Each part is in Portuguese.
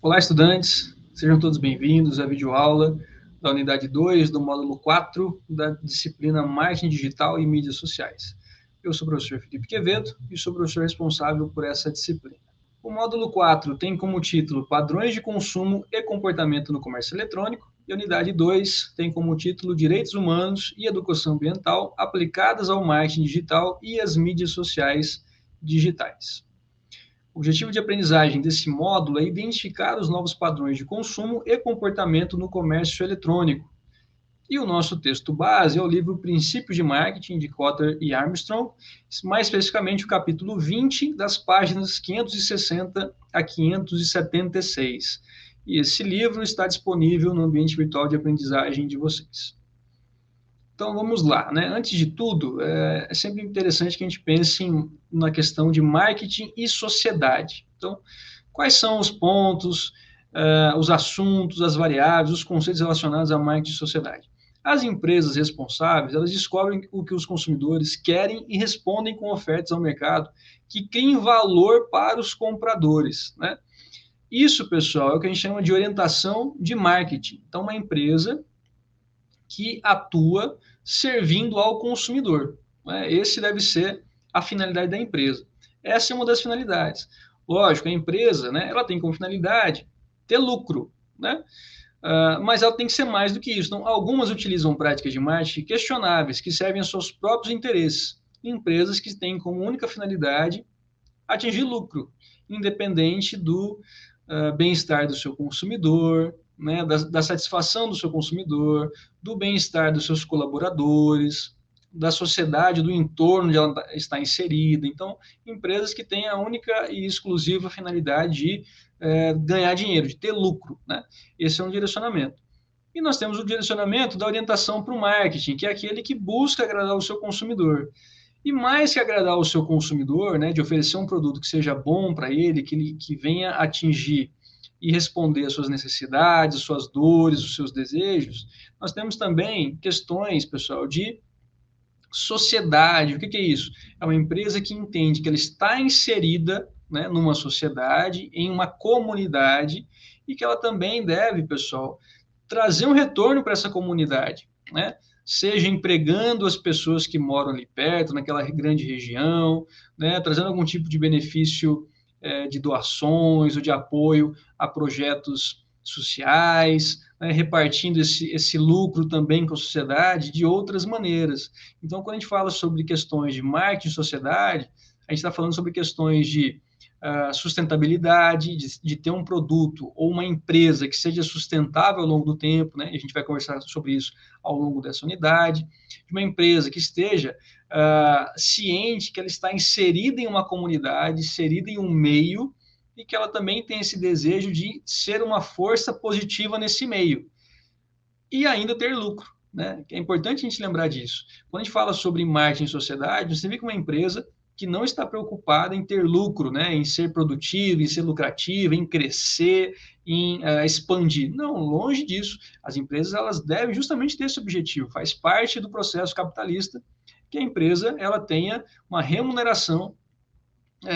Olá, estudantes, sejam todos bem-vindos à videoaula da unidade 2 do módulo 4 da disciplina Marketing Digital e Mídias Sociais. Eu sou o professor Felipe Quevedo e sou o professor responsável por essa disciplina. O módulo 4 tem como título Padrões de Consumo e Comportamento no Comércio Eletrônico e a unidade 2 tem como título Direitos Humanos e Educação Ambiental aplicadas ao marketing digital e às mídias sociais digitais. O objetivo de aprendizagem desse módulo é identificar os novos padrões de consumo e comportamento no comércio eletrônico. E o nosso texto base é o livro Princípios de Marketing, de Kotler e Armstrong, mais especificamente o capítulo 20, das páginas 560 a 576. E esse livro está disponível no ambiente virtual de aprendizagem de vocês. Então, vamos lá, né? Antes de tudo, é sempre interessante que a gente pense na questão de marketing e sociedade. Então, quais são os pontos, os assuntos, as variáveis, os conceitos relacionados a marketing e sociedade? As empresas responsáveis, elas descobrem o que os consumidores querem e respondem com ofertas ao mercado que criem valor para os compradores, né? Isso, pessoal, é o que a gente chama de orientação de marketing. Então, uma empresa que atua servindo ao consumidor, né? Esse deve ser a finalidade da empresa. Essa é uma das finalidades. Lógico, a empresa, né, ela tem como finalidade ter lucro, né? Mas ela tem que ser mais do que isso. Então, algumas utilizam práticas de marketing questionáveis, que servem aos seus próprios interesses. Empresas que têm como única finalidade atingir lucro, independente do bem-estar do seu consumidor, né, da satisfação do seu consumidor, do bem-estar dos seus colaboradores, da sociedade, do entorno onde ela está inserida. Então, empresas que têm a única e exclusiva finalidade de ganhar dinheiro, de ter lucro, né? Esse é um direcionamento. E nós temos o direcionamento da orientação para o marketing, que é aquele que busca agradar o seu consumidor. E mais que agradar o seu consumidor, né, de oferecer um produto que seja bom para ele, que venha atingir e responder às suas necessidades, às suas dores, os seus desejos, nós temos também questões, pessoal, de sociedade. O que é isso? É uma empresa que entende que ela está inserida, né, numa sociedade, em uma comunidade, e que ela também deve, pessoal, trazer um retorno para essa comunidade, né? Seja empregando as pessoas que moram ali perto, naquela grande região, né? Trazendo algum tipo de benefício de doações ou de apoio a projetos sociais, né? Repartindo esse lucro também com a sociedade de outras maneiras. Então, quando a gente fala sobre questões de marketing e sociedade, a gente está falando sobre questões de sustentabilidade, de ter um produto ou uma empresa que seja sustentável ao longo do tempo, né? E a gente vai conversar sobre isso ao longo dessa unidade, de uma empresa que esteja ciente que ela está inserida em uma comunidade, inserida em um meio, e que ela também tem esse desejo de ser uma força positiva nesse meio, e ainda ter lucro, né? É importante a gente lembrar disso. Quando a gente fala sobre marketing e sociedade, você vê que uma empresa que não está preocupada em ter lucro, né, em ser produtiva, em ser lucrativa, em crescer, em expandir. Não, longe disso. As empresas elas devem justamente ter esse objetivo. Faz parte do processo capitalista que a empresa ela tenha uma remuneração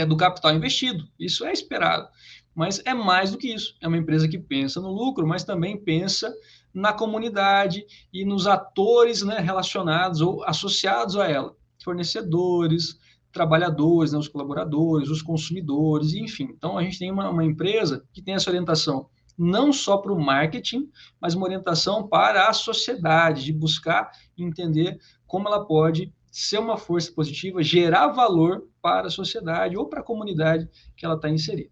do capital investido. Isso é esperado. Mas é mais do que isso. É uma empresa que pensa no lucro, mas também pensa na comunidade e nos atores, né, relacionados ou associados a ela. Fornecedores, trabalhadores, né, os colaboradores, os consumidores, enfim. Então, a gente tem uma empresa que tem essa orientação não só para o marketing, mas uma orientação para a sociedade, de buscar entender como ela pode ser uma força positiva, gerar valor para a sociedade ou para a comunidade que ela está inserida.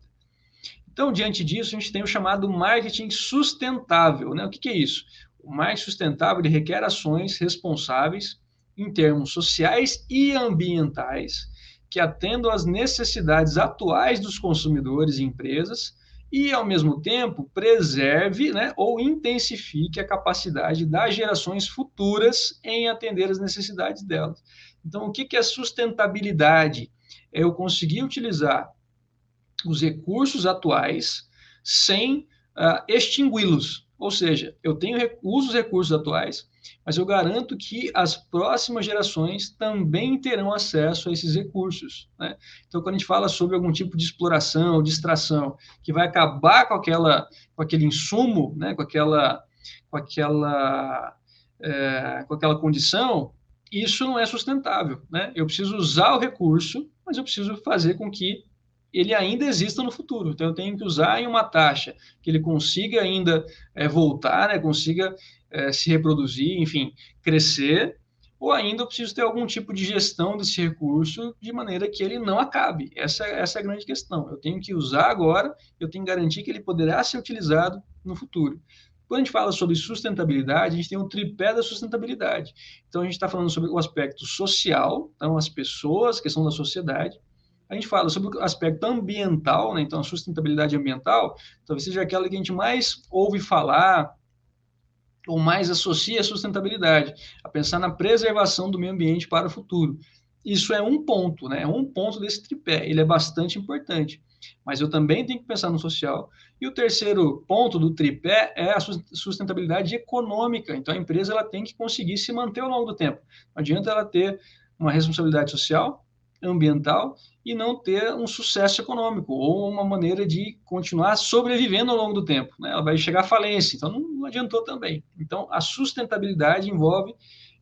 Então, diante disso, a gente tem o chamado marketing sustentável, né? O que é isso? O marketing sustentável ele requer ações responsáveis em termos sociais e ambientais que atendam às necessidades atuais dos consumidores e empresas e, ao mesmo tempo, preserve, né, ou intensifique a capacidade das gerações futuras em atender às necessidades delas. Então, o que é sustentabilidade? É eu conseguir utilizar os recursos atuais sem extingui-los. Ou seja, eu uso os recursos atuais, mas eu garanto que as próximas gerações também terão acesso a esses recursos, né? Então, quando a gente fala sobre algum tipo de exploração, de extração, que vai acabar com aquele insumo, né? Com aquela condição, isso não é sustentável, né? Eu preciso usar o recurso, mas eu preciso fazer com que ele ainda exista no futuro. Então, eu tenho que usar em uma taxa que ele consiga ainda voltar, né? Consiga se reproduzir, enfim, crescer, ou ainda eu preciso ter algum tipo de gestão desse recurso de maneira que ele não acabe. Essa é a grande questão. Eu tenho que usar agora, eu tenho que garantir que ele poderá ser utilizado no futuro. Quando a gente fala sobre sustentabilidade, a gente tem um tripé da sustentabilidade. Então, a gente está falando sobre o aspecto social, então, as pessoas, a questão da sociedade. A gente fala sobre o aspecto ambiental, né? Então, a sustentabilidade ambiental talvez seja aquela que a gente mais ouve falar ou mais associa a sustentabilidade, a pensar na preservação do meio ambiente para o futuro. Isso é um ponto, né? É um ponto desse tripé. Ele é bastante importante. Mas eu também tenho que pensar no social. E o terceiro ponto do tripé é a sustentabilidade econômica. Então, a empresa ela tem que conseguir se manter ao longo do tempo. Não adianta ela ter uma responsabilidade social, ambiental e não ter um sucesso econômico ou uma maneira de continuar sobrevivendo ao longo do tempo, né? Ela vai chegar à falência, então não adiantou também. Então, a sustentabilidade envolve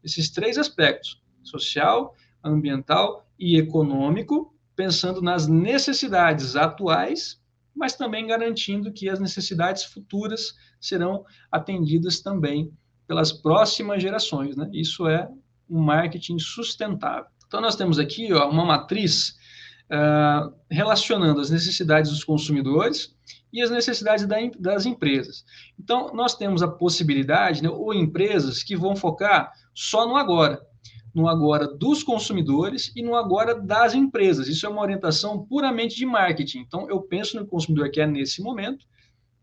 esses três aspectos: social, ambiental e econômico, pensando nas necessidades atuais, mas também garantindo que as necessidades futuras serão atendidas também pelas próximas gerações, né? Isso é um marketing sustentável. Então, nós temos aqui uma matriz relacionando as necessidades dos consumidores e as necessidades das empresas. Então, nós temos a possibilidade, né, ou empresas que vão focar só no agora dos consumidores e no agora das empresas. Isso é uma orientação puramente de marketing. Então, eu penso no consumidor que é nesse momento,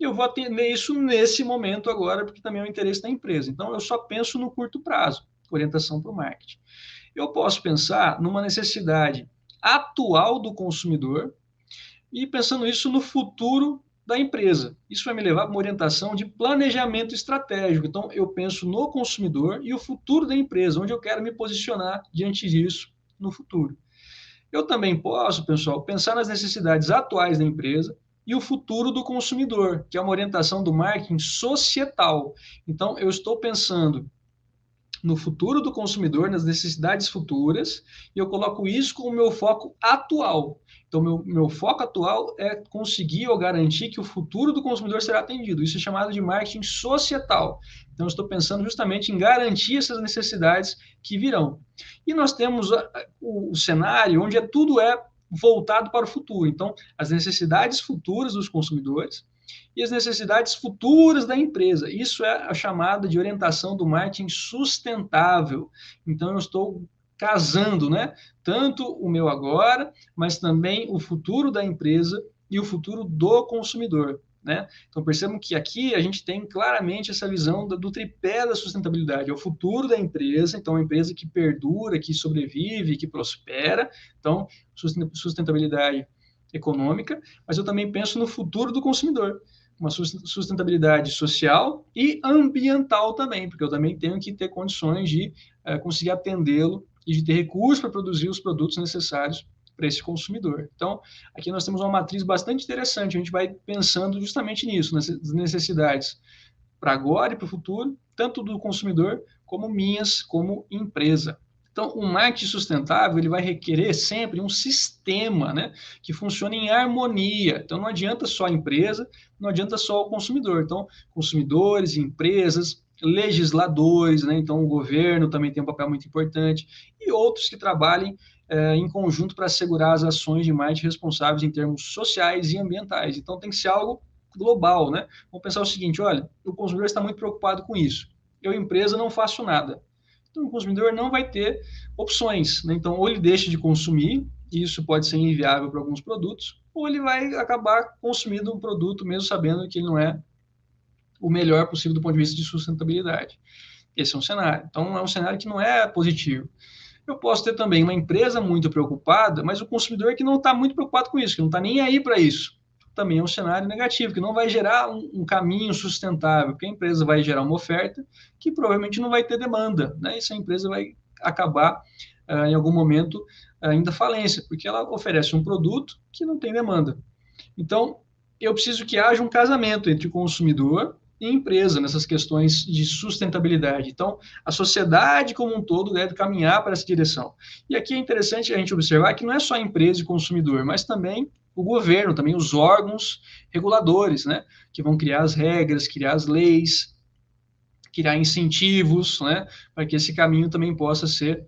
e eu vou atender isso nesse momento agora, porque também é o interesse da empresa. Então, eu só penso no curto prazo, orientação para o marketing. Eu posso pensar numa necessidade atual do consumidor e pensando isso no futuro da empresa. Isso vai me levar para uma orientação de planejamento estratégico. Então, eu penso no consumidor e o futuro da empresa, onde eu quero me posicionar diante disso no futuro. Eu também posso, pessoal, pensar nas necessidades atuais da empresa e o futuro do consumidor, que é uma orientação do marketing societal. Então, eu estou pensando no futuro do consumidor, nas necessidades futuras, e eu coloco isso como meu foco atual. Então, meu foco atual é conseguir ou garantir que o futuro do consumidor será atendido. Isso é chamado de marketing societal. Então, eu estou pensando justamente em garantir essas necessidades que virão. E nós temos o cenário onde tudo é voltado para o futuro. Então, as necessidades futuras dos consumidores e as necessidades futuras da empresa. Isso é a chamada de orientação do marketing sustentável. Então, eu estou casando, né? Tanto o meu agora, mas também o futuro da empresa e o futuro do consumidor, né? Então, percebam que aqui a gente tem claramente essa visão do tripé da sustentabilidade. É o futuro da empresa, então, uma empresa que perdura, que sobrevive, que prospera. Então, sustentabilidade econômica, mas eu também penso no futuro do consumidor, uma sustentabilidade social e ambiental também, porque eu também tenho que ter condições de conseguir atendê-lo e de ter recursos para produzir os produtos necessários para esse consumidor. Então, aqui nós temos uma matriz bastante interessante, a gente vai pensando justamente nisso, nas necessidades para agora e para o futuro, tanto do consumidor como minhas como empresa. Então, o marketing sustentável ele vai requerer sempre um sistema, né, que funcione em harmonia. Então, não adianta só a empresa, não adianta só o consumidor. Então, consumidores, empresas, legisladores, né, então o governo também tem um papel muito importante e outros que trabalhem em conjunto para assegurar as ações de marketing responsáveis em termos sociais e ambientais. Então, tem que ser algo global, né? Vamos pensar o seguinte, olha, o consumidor está muito preocupado com isso. Eu, empresa, não faço nada. Então, o consumidor não vai ter opções, né? Então, ou ele deixa de consumir, e isso pode ser inviável para alguns produtos, ou ele vai acabar consumindo um produto mesmo sabendo que ele não é o melhor possível do ponto de vista de sustentabilidade. Esse é um cenário. Então, é um cenário que não é positivo. Eu posso ter também uma empresa muito preocupada, mas o consumidor que não está muito preocupado com isso, que não está nem aí para isso. também é um cenário negativo, que não vai gerar um caminho sustentável, porque a empresa vai gerar uma oferta que provavelmente não vai ter demanda, né? E essa empresa vai acabar, em algum momento, ainda falência, porque ela oferece um produto que não tem demanda. Então, eu preciso que haja um casamento entre o consumidor e empresa nessas questões de sustentabilidade. Então, a sociedade como um todo deve caminhar para essa direção. E aqui é interessante a gente observar que não é só a empresa e consumidor, mas também o governo, também os órgãos reguladores, né, que vão criar as regras, criar as leis, criar incentivos, né, para que esse caminho também possa ser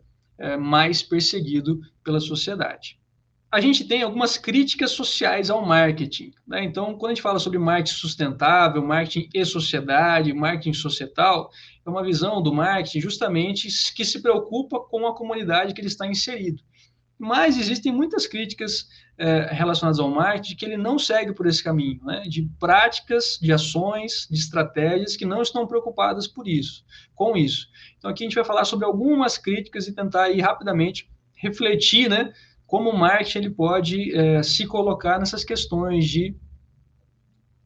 mais perseguido pela sociedade. A gente tem algumas críticas sociais ao marketing, né? Então, quando a gente fala sobre marketing sustentável, marketing e sociedade, marketing societal, é uma visão do marketing justamente que se preocupa com a comunidade que ele está inserido. Mas existem muitas críticas relacionadas ao marketing que ele não segue por esse caminho, né? De práticas, de ações, de estratégias que não estão preocupadas com isso. Então, aqui a gente vai falar sobre algumas críticas e tentar ir rapidamente refletir, né? Como o marketing ele pode se colocar nessas questões de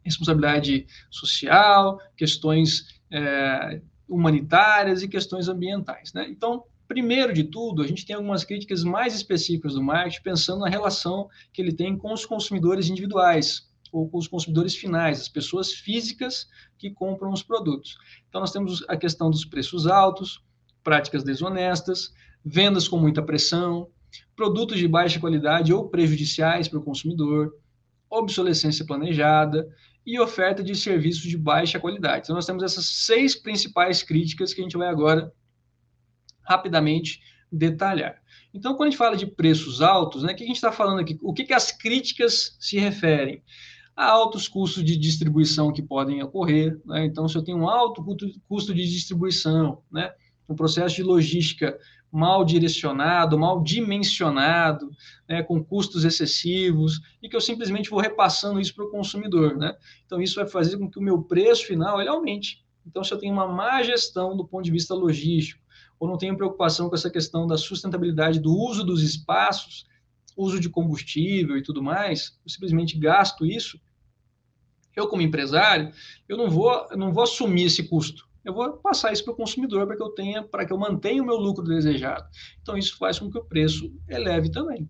responsabilidade social, questões humanitárias e questões ambientais, né? Então, primeiro de tudo, a gente tem algumas críticas mais específicas do marketing, pensando na relação que ele tem com os consumidores individuais, ou com os consumidores finais, as pessoas físicas que compram os produtos. Então, nós temos a questão dos preços altos, práticas desonestas, vendas com muita pressão, produtos de baixa qualidade ou prejudiciais para o consumidor, obsolescência planejada e oferta de serviços de baixa qualidade. Então, nós temos essas 6 principais críticas que a gente vai agora rapidamente detalhar. Então, quando a gente fala de preços altos, né, o que a gente está falando aqui? O que as críticas se referem? A altos custos de distribuição que podem ocorrer, né? Então, se eu tenho um alto custo de distribuição, né, um processo de logística mal direcionado, mal dimensionado, né, com custos excessivos, e que eu simplesmente vou repassando isso para o consumidor, né? Então, isso vai fazer com que o meu preço final ele aumente. Então, se eu tenho uma má gestão do ponto de vista logístico, ou não tenho preocupação com essa questão da sustentabilidade do uso dos espaços, uso de combustível e tudo mais, eu simplesmente gasto isso, eu como empresário, eu não vou assumir esse custo. Eu vou passar isso para o consumidor para que eu mantenha o meu lucro desejado. Então, isso faz com que o preço eleve também.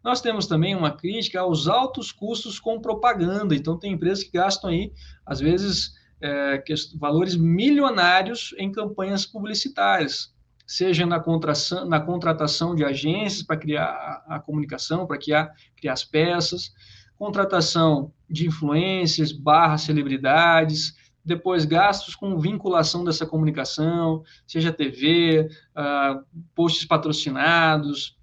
Nós temos também uma crítica aos altos custos com propaganda. Então, tem empresas que gastam aí, às vezes, valores milionários em campanhas publicitárias, seja na contratação de agências para criar a comunicação, para criar as peças, contratação de influencers, celebridades, depois gastos com vinculação dessa comunicação, seja TV, posts patrocinados,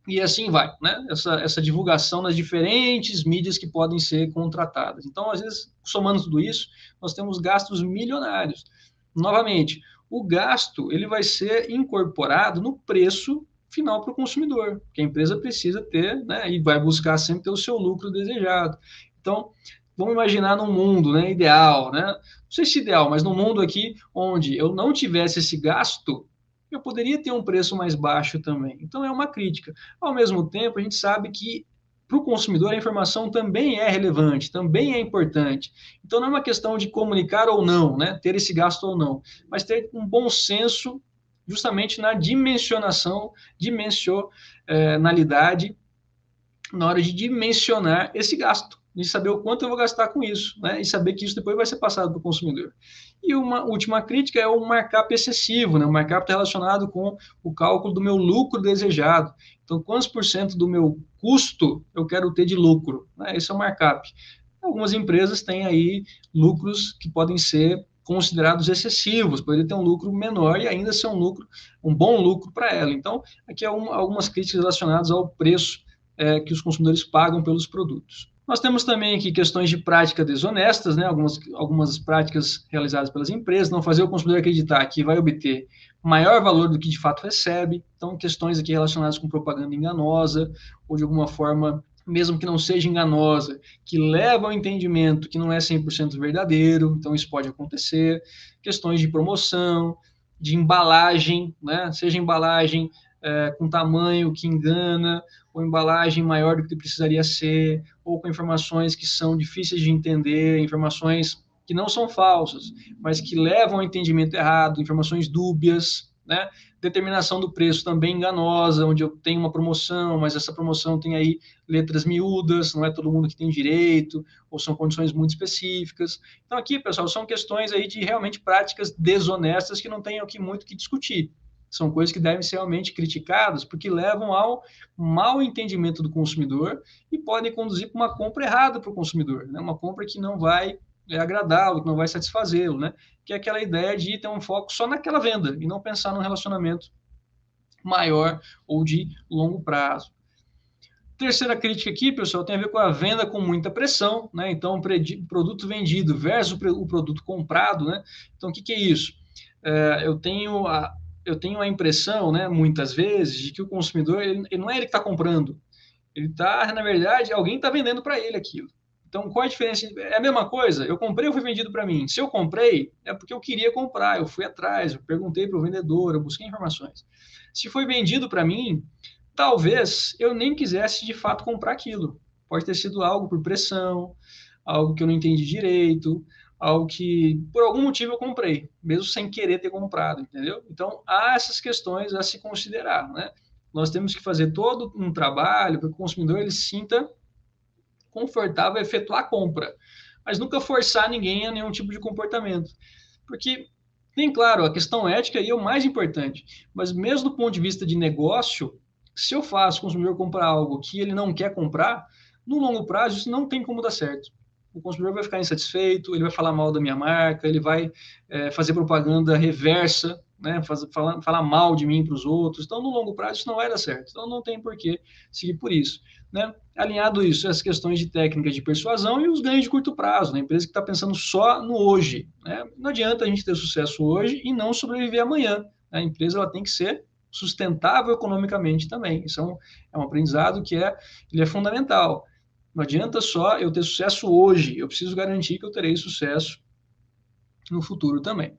e assim vai, né? Essa divulgação nas diferentes mídias que podem ser contratadas. Então, às vezes, somando tudo isso, nós temos gastos milionários. Novamente, o gasto ele vai ser incorporado no preço final para o consumidor, que a empresa precisa ter, né? E vai buscar sempre ter o seu lucro desejado. Então, vamos imaginar num mundo, né, ideal, né? Não sei se ideal, mas num mundo aqui onde eu não tivesse esse gasto, eu poderia ter um preço mais baixo também. Então, é uma crítica. Ao mesmo tempo, a gente sabe que para o consumidor a informação também é relevante, também é importante. Então, não é uma questão de comunicar ou não, né, ter esse gasto ou não, mas ter um bom senso justamente na dimensionalidade, na hora de dimensionar esse gasto, de saber o quanto eu vou gastar com isso, né? E saber que isso depois vai ser passado para o consumidor. E uma última crítica é o markup excessivo, né? O markup está relacionado com o cálculo do meu lucro desejado. Então, quantos por cento do meu custo eu quero ter de lucro, né? Esse é o markup. Algumas empresas têm aí lucros que podem ser considerados excessivos, poderia ter um lucro menor e ainda ser um bom lucro para ela. Então, aqui algumas críticas relacionadas ao preço que os consumidores pagam pelos produtos. Nós temos também aqui questões de práticas desonestas, né? Algumas práticas realizadas pelas empresas, não fazer o consumidor acreditar que vai obter maior valor do que de fato recebe. Então, questões aqui relacionadas com propaganda enganosa, ou de alguma forma, mesmo que não seja enganosa, que leva ao entendimento que não é 100% verdadeiro, então isso pode acontecer. Questões de promoção, de embalagem, né? Seja embalagem com tamanho que engana, ou embalagem maior do que precisaria ser, ou com informações que são difíceis de entender, informações que não são falsas, mas que levam ao entendimento errado, informações dúbias, né? Determinação do preço também enganosa, onde eu tenho uma promoção, mas essa promoção tem aí letras miúdas, não é todo mundo que tem direito, ou são condições muito específicas. Então aqui, pessoal, são questões aí de realmente práticas desonestas que não tem aqui muito que discutir. São coisas que devem ser realmente criticadas, porque levam ao mau entendimento do consumidor e podem conduzir para uma compra errada para o consumidor, né? Uma compra que não vai agradá-lo, que não vai satisfazê-lo, né? Que é aquela ideia de ter um foco só naquela venda e não pensar num relacionamento maior ou de longo prazo. Terceira crítica aqui, pessoal, tem a ver com a venda com muita pressão, né? Então, o produto vendido versus o produto comprado, né? Então, o que é isso? Eu tenho a impressão, né, muitas vezes, de que o consumidor, ele não é ele que está comprando, ele está, na verdade, alguém está vendendo para ele aquilo. Então, qual a diferença? É a mesma coisa, eu comprei ou foi vendido para mim? Se eu comprei, é porque eu queria comprar, eu fui atrás, eu perguntei para o vendedor, eu busquei informações. Se foi vendido para mim, talvez eu nem quisesse de fato comprar aquilo. Pode ter sido algo por pressão, algo que eu não entendi direito, algo que por algum motivo eu comprei, mesmo sem querer ter comprado, entendeu? Então há essas questões a se considerar, né? Nós temos que fazer todo um trabalho para que o consumidor ele se sinta confortável a efetuar a compra, mas nunca forçar ninguém a nenhum tipo de comportamento, porque tem, claro, a questão ética aí é o mais importante, mas mesmo do ponto de vista de negócio, se eu faço o consumidor comprar algo que ele não quer comprar, no longo prazo isso não tem como dar certo. O consumidor vai ficar insatisfeito, ele vai falar mal da minha marca, ele vai fazer propaganda reversa, né, falar mal de mim para os outros. Então, no longo prazo, isso não vai dar certo. Então, não tem por que seguir por isso. Né? Alinhado isso, as questões de técnicas de persuasão e os ganhos de curto prazo, né? A empresa que está pensando só no hoje. Né? Não adianta a gente ter sucesso hoje e não sobreviver amanhã. Né? A empresa ela tem que ser sustentável economicamente também. Isso é um aprendizado que ele é fundamental. Não adianta só eu ter sucesso hoje, eu preciso garantir que eu terei sucesso no futuro também.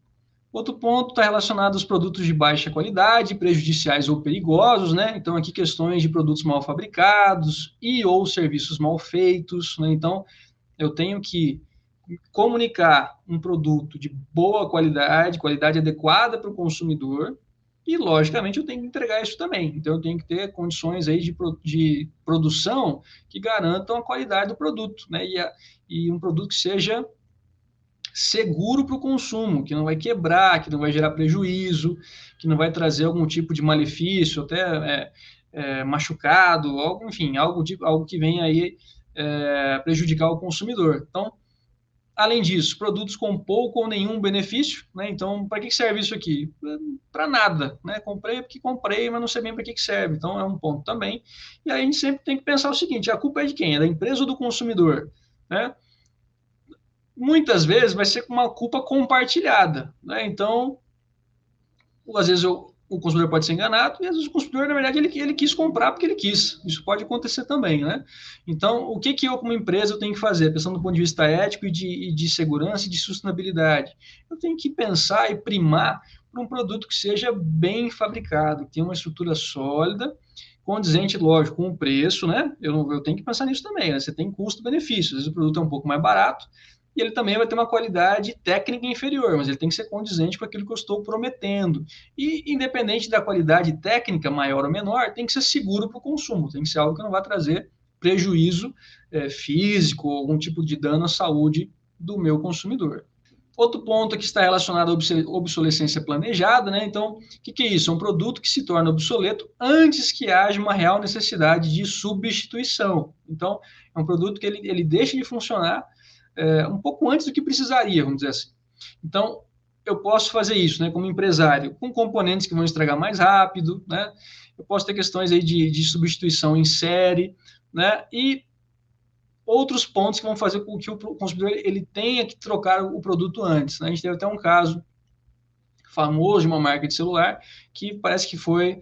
Outro ponto está relacionado aos produtos de baixa qualidade, prejudiciais ou perigosos, né? Então, aqui questões de produtos mal fabricados e ou serviços mal feitos, né? Então, eu tenho que comunicar um produto de boa qualidade, qualidade adequada para o consumidor, e, logicamente, eu tenho que entregar isso também. Então, eu tenho que ter condições aí de produção que garantam a qualidade do produto, né? E um produto que seja seguro para o consumo, que não vai quebrar, que não vai gerar prejuízo, que não vai trazer algum tipo de malefício, até machucado, algo, enfim, algo que venha aí prejudicar o consumidor. Então, além disso, produtos com pouco ou nenhum benefício, né? Então, para que serve isso aqui? Para nada, né? Comprei porque comprei, mas não sei bem para que serve. Então, é um ponto também. E aí a gente sempre tem que pensar o seguinte: a culpa é de quem? É da empresa ou do consumidor? Né? Muitas vezes vai ser uma culpa compartilhada, né? Então, às vezes o consumidor pode ser enganado e às vezes o consumidor, na verdade, ele quis comprar porque ele quis. Isso pode acontecer também, né? Então, o que eu, como empresa, eu tenho que fazer, pensando do ponto de vista ético e de segurança e de sustentabilidade? Eu tenho que pensar e primar por um produto que seja bem fabricado, que tenha uma estrutura sólida, condizente, lógico, com o preço, né? Eu tenho que pensar nisso também, né? Você tem custo-benefício. Às vezes o produto é um pouco mais barato, e ele também vai ter uma qualidade técnica inferior, mas ele tem que ser condizente com aquilo que eu estou prometendo. E, independente da qualidade técnica, maior ou menor, tem que ser seguro para o consumo, tem que ser algo que não vai trazer prejuízo físico ou algum tipo de dano à saúde do meu consumidor. Outro ponto que está relacionado à obsolescência planejada, né? Então, o que é isso? É um produto que se torna obsoleto antes que haja uma real necessidade de substituição. Então, é um produto que ele deixa de funcionar um pouco antes do que precisaria, vamos dizer assim. Então, eu posso fazer isso, né, como empresário, com componentes que vão estragar mais rápido, né? Eu posso ter questões aí de substituição em série, né? E outros pontos que vão fazer com que o consumidor ele tenha que trocar o produto antes, né? A gente teve até um caso famoso de uma marca de celular que parece que foi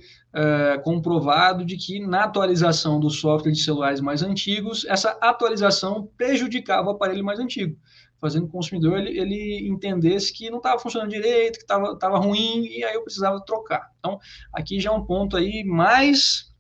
comprovado de que na atualização do software de celulares mais antigos, essa atualização prejudicava o aparelho mais antigo, fazendo com que o consumidor ele entendesse que não estava funcionando direito, que estava ruim, e aí eu precisava trocar. Então, aqui já é um ponto aí mais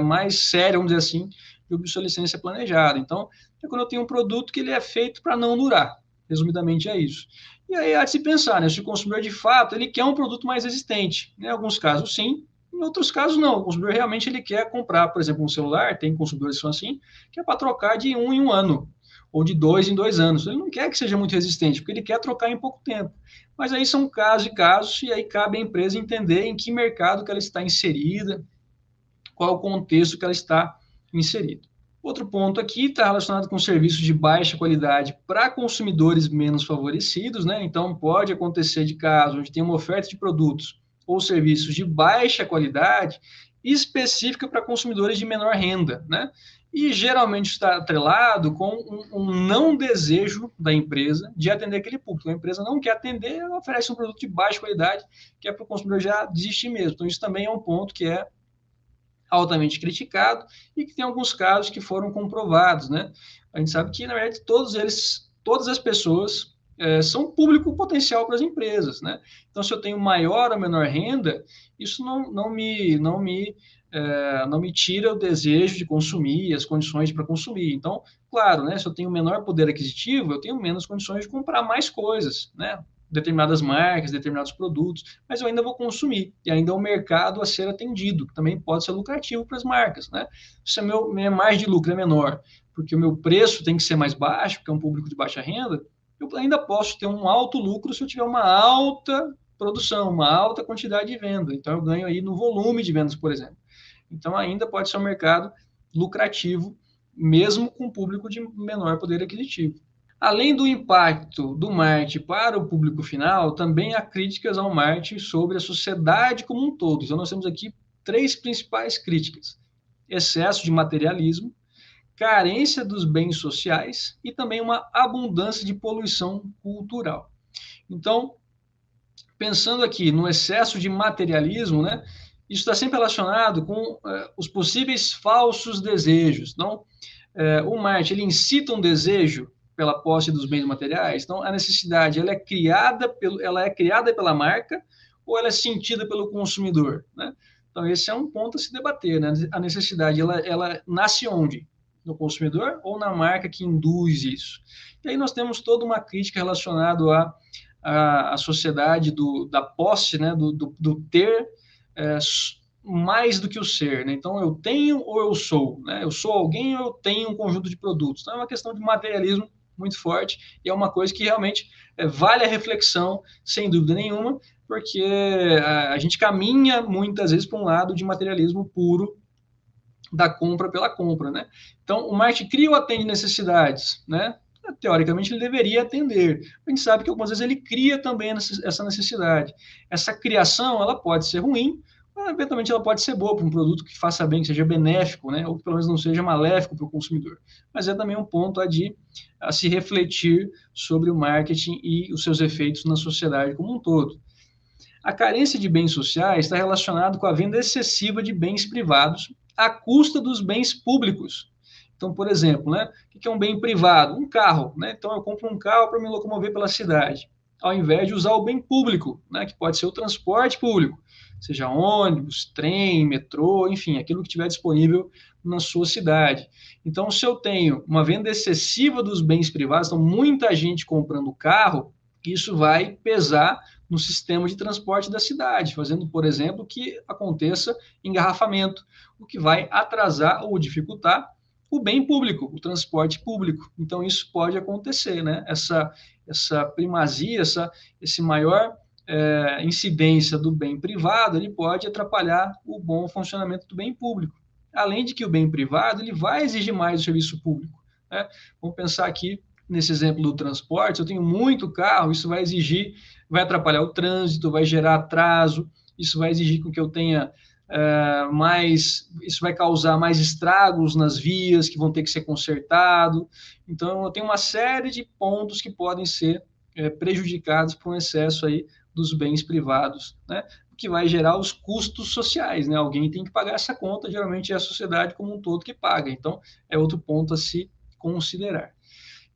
mais séria, vamos dizer assim, de obsolescência planejada. Então, é quando eu tenho um produto que ele é feito para não durar. Resumidamente é isso. E aí há de se pensar, né, se o consumidor de fato ele quer um produto mais resistente. Em alguns casos sim, em outros casos não. O consumidor realmente ele quer comprar, por exemplo, um celular, tem consumidores que são assim, que é para trocar de 1 em 1 ano, ou de 2 em 2 anos. Ele não quer que seja muito resistente, porque ele quer trocar em pouco tempo. Mas aí são casos e casos, e aí cabe à empresa entender em que mercado que ela está inserida, qual o contexto que ela está inserida. Outro ponto aqui está relacionado com serviços de baixa qualidade para consumidores menos favorecidos, né? Então, pode acontecer de caso onde tem uma oferta de produtos ou serviços de baixa qualidade específica para consumidores de menor renda, né? E geralmente está atrelado com um não desejo da empresa de atender aquele público. A empresa não quer atender, ela oferece um produto de baixa qualidade, que é para o consumidor já desistir mesmo. Então, isso também é um ponto que é altamente criticado e que tem alguns casos que foram comprovados, né? A gente sabe que, na verdade, todas as pessoas são público potencial para as empresas, né? Então, se eu tenho maior ou menor renda, isso não me tira o desejo de consumir, as condições para consumir. Então, claro, né? Se eu tenho menor poder aquisitivo, eu tenho menos condições de comprar mais coisas, né? Determinadas marcas, determinados produtos, mas eu ainda vou consumir, e ainda é um mercado a ser atendido, que também pode ser lucrativo para as marcas, né? Se a minha margem de lucro é menor, porque o meu preço tem que ser mais baixo, porque é um público de baixa renda, eu ainda posso ter um alto lucro se eu tiver uma alta produção, uma alta quantidade de venda, então eu ganho aí no volume de vendas, por exemplo. Então ainda pode ser um mercado lucrativo, mesmo com público de menor poder aquisitivo. Além do impacto do marketing para o público final, também há críticas ao marketing sobre a sociedade como um todo. Então, nós temos aqui três principais críticas: excesso de materialismo, carência dos bens sociais e também uma abundância de poluição cultural. Então, pensando aqui no excesso de materialismo, né, isso está sempre relacionado com os possíveis falsos desejos. Então, o marketing ele incita um desejo pela posse dos bens materiais. Então, a necessidade ela é criada pela marca ou ela é sentida pelo consumidor, né? Então, esse é um ponto a se debater, né? A necessidade ela nasce onde? No consumidor ou na marca que induz isso? E aí nós temos toda uma crítica relacionada à sociedade da posse, né? do ter mais do que o ser, né? Então eu tenho ou eu sou, né? Eu sou alguém ou eu tenho um conjunto de produtos. Então é uma questão de materialismo muito forte e é uma coisa que realmente vale a reflexão, sem dúvida nenhuma, porque a gente caminha muitas vezes para um lado de materialismo puro da compra pela compra, né? Então o marketing cria ou atende necessidades, né? Teoricamente ele deveria atender. A gente sabe que algumas vezes ele cria também essa necessidade. Essa criação ela pode ser ruim, eventualmente ela pode ser boa para um produto que faça bem, que seja benéfico, né? Ou que pelo menos não seja maléfico para o consumidor. Mas é também um ponto a se refletir sobre o marketing e os seus efeitos na sociedade como um todo. A carência de bens sociais está relacionada com a venda excessiva de bens privados à custa dos bens públicos. Então, por exemplo, né, o que é um bem privado? Um carro. Né? Então, eu compro um carro para me locomover pela cidade, ao invés de usar o bem público, né, que pode ser o transporte público, seja ônibus, trem, metrô, enfim, aquilo que estiver disponível na sua cidade. Então, se eu tenho uma venda excessiva dos bens privados, então muita gente comprando carro, isso vai pesar no sistema de transporte da cidade, fazendo, por exemplo, que aconteça engarrafamento, o que vai atrasar ou dificultar o bem público, o transporte público. Então, isso pode acontecer, né? Essa primazia, esse maior incidência do bem privado, ele pode atrapalhar o bom funcionamento do bem público. Além de que o bem privado, ele vai exigir mais do serviço público, né? Vamos pensar aqui nesse exemplo do transporte, se eu tenho muito carro, isso vai atrapalhar o trânsito, vai gerar atraso, isso vai exigir com que eu tenha isso vai causar mais estragos nas vias que vão ter que ser consertado. Então, eu tenho uma série de pontos que podem ser prejudicados por um excesso aí dos bens privados, né? O que vai gerar os custos sociais, né? Alguém tem que pagar essa conta, geralmente é a sociedade como um todo que paga. Então, é outro ponto a se considerar.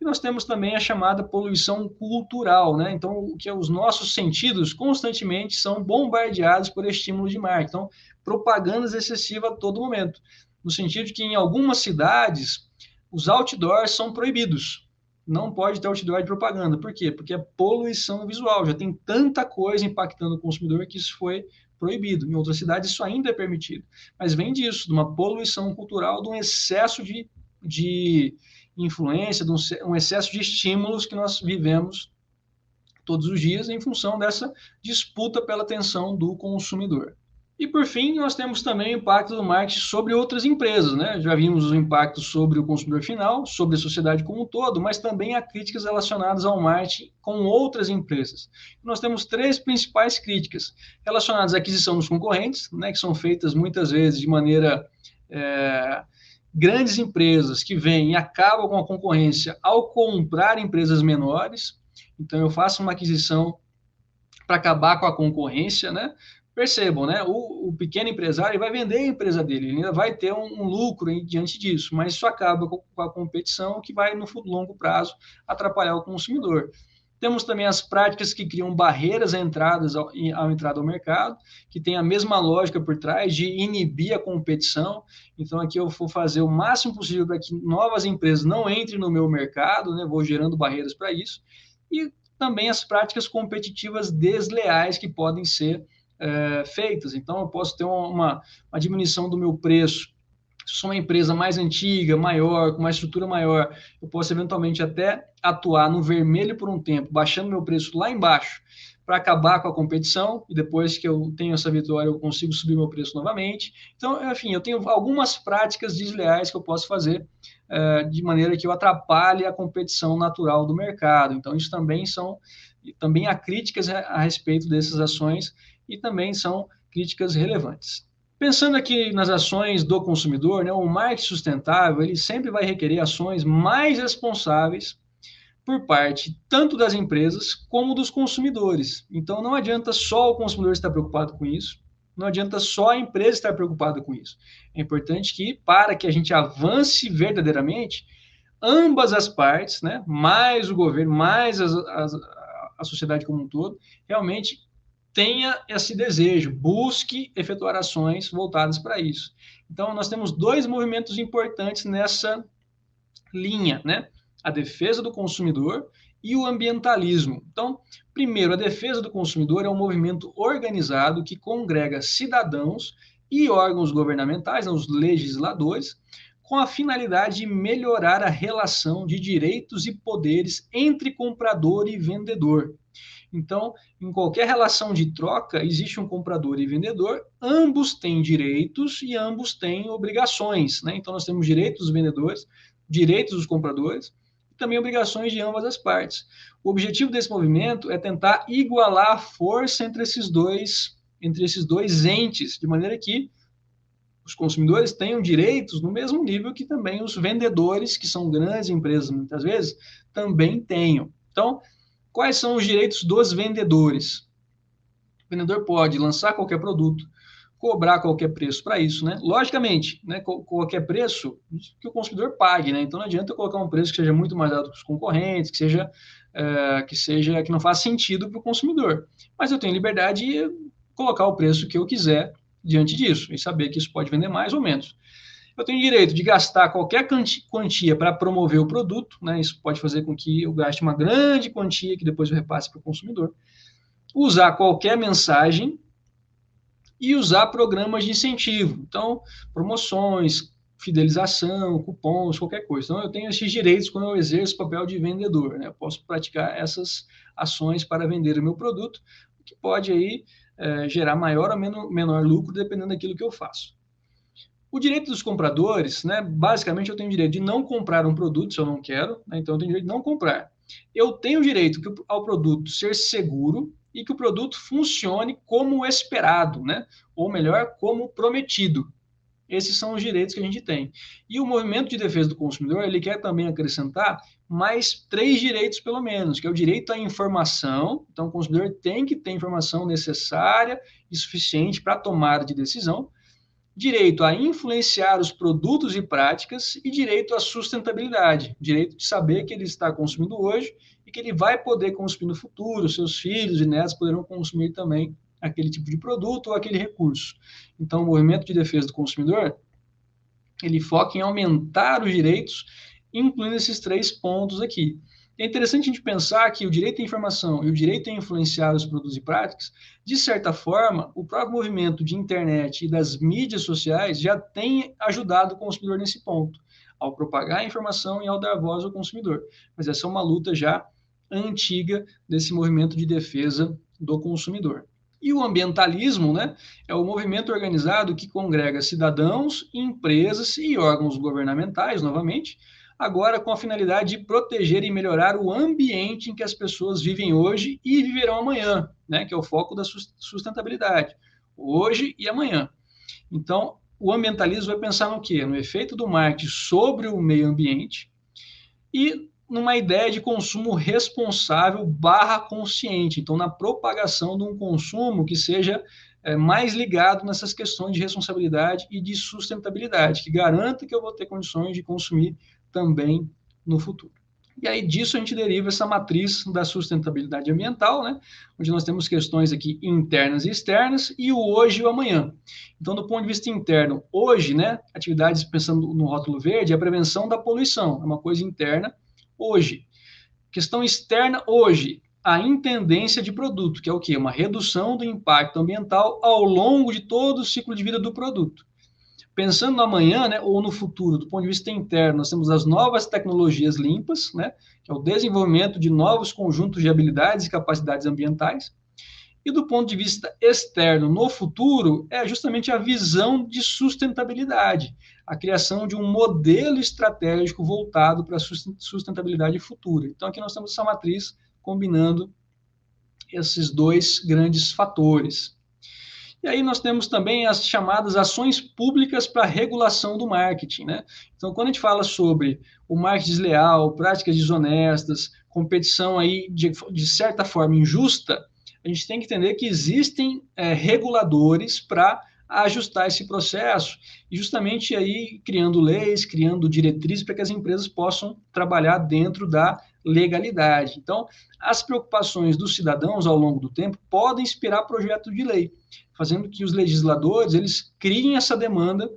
E nós temos também a chamada poluição cultural, né? Então, o que os nossos sentidos constantemente são bombardeados por estímulos de marketing. Então, propagandas excessivas a todo momento, no sentido de que em algumas cidades os outdoors são proibidos. Não pode ter outdoor de propaganda. Por quê? Porque é poluição visual. Já tem tanta coisa impactando o consumidor que isso foi proibido. Em outras cidades isso ainda é permitido. Mas vem disso, de uma poluição cultural, de um excesso de influência, de um excesso de estímulos que nós vivemos todos os dias em função dessa disputa pela atenção do consumidor. E, por fim, nós temos também o impacto do marketing sobre outras empresas, né? Já vimos o impacto sobre o consumidor final, sobre a sociedade como um todo, mas também há críticas relacionadas ao marketing com outras empresas. Nós temos 3 principais críticas relacionadas à aquisição dos concorrentes, né, que são feitas muitas vezes de maneira... grandes empresas que vêm e acabam com a concorrência ao comprar empresas menores. Então, eu faço uma aquisição para acabar com a concorrência, né? Percebam, né? O pequeno empresário vai vender a empresa dele, ele ainda vai ter um lucro diante disso, mas isso acaba com a competição que vai, no longo prazo, atrapalhar o consumidor. Temos também as práticas que criam barreiras à entrada ao mercado, que tem a mesma lógica por trás de inibir a competição. Então, aqui eu vou fazer o máximo possível para que novas empresas não entrem no meu mercado, né? Vou gerando barreiras para isso. E também as práticas competitivas desleais que podem ser feitas. Então, eu posso ter uma diminuição do meu preço. Se sou uma empresa mais antiga, maior, com uma estrutura maior, eu posso eventualmente até atuar no vermelho por um tempo, baixando meu preço lá embaixo, para acabar com a competição, e depois que eu tenho essa vitória, eu consigo subir meu preço novamente. Então, enfim, eu tenho algumas práticas desleais que eu posso fazer de maneira que eu atrapalhe a competição natural do mercado. Então, isso também há críticas a respeito dessas ações e também são críticas relevantes. Pensando aqui nas ações do consumidor, né, o marketing sustentável ele sempre vai requerer ações mais responsáveis por parte tanto das empresas como dos consumidores. Então, não adianta só o consumidor estar preocupado com isso, não adianta só a empresa estar preocupada com isso. É importante que, para que a gente avance verdadeiramente, ambas as partes, né, mais o governo, mais a sociedade como um todo, realmente tenha esse desejo, busque efetuar ações voltadas para isso. Então, nós temos 2 movimentos importantes nessa linha, né? A defesa do consumidor e o ambientalismo. Então, primeiro, a defesa do consumidor é um movimento organizado que congrega cidadãos e órgãos governamentais, os legisladores, com a finalidade de melhorar a relação de direitos e poderes entre comprador e vendedor. Então, em qualquer relação de troca, existe um comprador e vendedor, ambos têm direitos e ambos têm obrigações, né? Então, nós temos direitos dos vendedores, direitos dos compradores, e também obrigações de ambas as partes. O objetivo desse movimento é tentar igualar a força entre esses dois entes, de maneira que os consumidores tenham direitos no mesmo nível que também os vendedores, que são grandes empresas muitas vezes, também tenham. Então, quais são os direitos dos vendedores? O vendedor pode lançar qualquer produto, cobrar qualquer preço para isso, né? Logicamente, né, qualquer preço que o consumidor pague, né? Então não adianta eu colocar um preço que seja muito mais alto que os concorrentes, que não faz sentido para o consumidor. Mas eu tenho liberdade de colocar o preço que eu quiser diante disso e saber que isso pode vender mais ou menos. Eu tenho direito de gastar qualquer quantia para promover o produto, né? Isso pode fazer com que eu gaste uma grande quantia que depois eu repasse para o consumidor. Usar qualquer mensagem e usar programas de incentivo. Então, promoções, fidelização, cupons, qualquer coisa. Então, eu tenho esses direitos quando eu exerço o papel de vendedor, né? Eu posso praticar essas ações para vender o meu produto, o que pode aí gerar maior ou menor lucro, dependendo daquilo que eu faço. O direito dos compradores, né, basicamente eu tenho o direito de não comprar um produto se eu não quero, né, então eu tenho o direito de não comprar. Eu tenho o direito ao produto ser seguro e que o produto funcione como esperado, né, ou melhor, como prometido. Esses são os direitos que a gente tem. E o movimento de defesa do consumidor, ele quer também acrescentar mais 3 direitos, pelo menos, que é o direito à informação. Então, o consumidor tem que ter informação necessária e suficiente para a tomada de decisão. direito a influenciar os produtos e práticas e direito à sustentabilidade, direito de saber que ele está consumindo hoje e que ele vai poder consumir no futuro, seus filhos e netos poderão consumir também aquele tipo de produto ou aquele recurso. Então, o movimento de defesa do consumidor, ele foca em aumentar os direitos, incluindo esses 3 pontos aqui. É interessante a gente pensar que o direito à informação e o direito a influenciar os produtos e práticas, de certa forma, o próprio movimento de internet e das mídias sociais já tem ajudado o consumidor nesse ponto, ao propagar a informação e ao dar voz ao consumidor. Mas essa é uma luta já antiga desse movimento de defesa do consumidor. E o ambientalismo, né, é o movimento organizado que congrega cidadãos, empresas e órgãos governamentais, novamente, agora com a finalidade de proteger e melhorar o ambiente em que as pessoas vivem hoje e viverão amanhã, né, que é o foco da sustentabilidade, hoje e amanhã. Então, o ambientalismo vai pensar no quê? No efeito do marketing sobre o meio ambiente e numa ideia de consumo responsável / consciente. Então, na propagação de um consumo que seja mais ligado nessas questões de responsabilidade e de sustentabilidade, que garanta que eu vou ter condições de consumir também no futuro. E aí disso a gente deriva essa matriz da sustentabilidade ambiental, né? Onde nós temos questões aqui internas e externas e o hoje e o amanhã. Então, do ponto de vista interno, hoje, né, atividades pensando no rótulo verde, é a prevenção da poluição, é uma coisa interna, hoje. Questão externa, hoje, a intendência de produto, que é o quê? Uma redução do impacto ambiental ao longo de todo o ciclo de vida do produto. Pensando no amanhã, né, ou no futuro, do ponto de vista interno, nós temos as novas tecnologias limpas, né, que é o desenvolvimento de novos conjuntos de habilidades e capacidades ambientais. E do ponto de vista externo, no futuro, é justamente a visão de sustentabilidade, a criação de um modelo estratégico voltado para a sustentabilidade futura. Então, aqui nós temos essa matriz combinando esses 2 grandes fatores. E aí nós temos também as chamadas ações públicas para regulação do marketing, né? Então, quando a gente fala sobre o marketing desleal, práticas desonestas, competição aí de certa forma injusta, a gente tem que entender que existem reguladores para ajustar esse processo e justamente aí criando leis, criando diretrizes para que as empresas possam trabalhar dentro da legalidade. Então, as preocupações dos cidadãos ao longo do tempo podem inspirar projetos de lei, fazendo que os legisladores eles criem essa demanda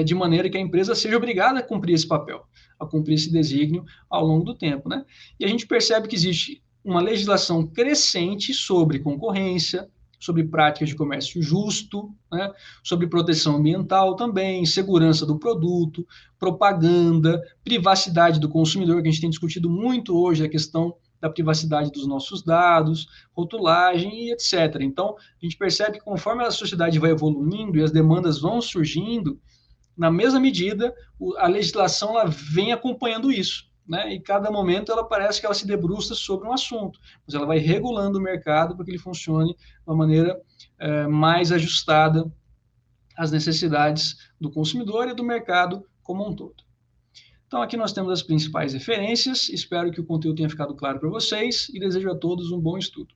de maneira que a empresa seja obrigada a cumprir esse papel, a cumprir esse desígnio ao longo do tempo, né? E a gente percebe que existe uma legislação crescente sobre concorrência, sobre práticas de comércio justo, né? Sobre proteção ambiental também, segurança do produto, propaganda, privacidade do consumidor, que a gente tem discutido muito hoje, a questão da privacidade dos nossos dados, rotulagem e etc. Então, a gente percebe que conforme a sociedade vai evoluindo e as demandas vão surgindo, na mesma medida, a legislação ela vem acompanhando isso, né? E cada momento ela parece que ela se debruça sobre um assunto, mas ela vai regulando o mercado para que ele funcione de uma maneira mais ajustada às necessidades do consumidor e do mercado como um todo. Então, aqui nós temos as principais referências. Espero que o conteúdo tenha ficado claro para vocês e desejo a todos um bom estudo.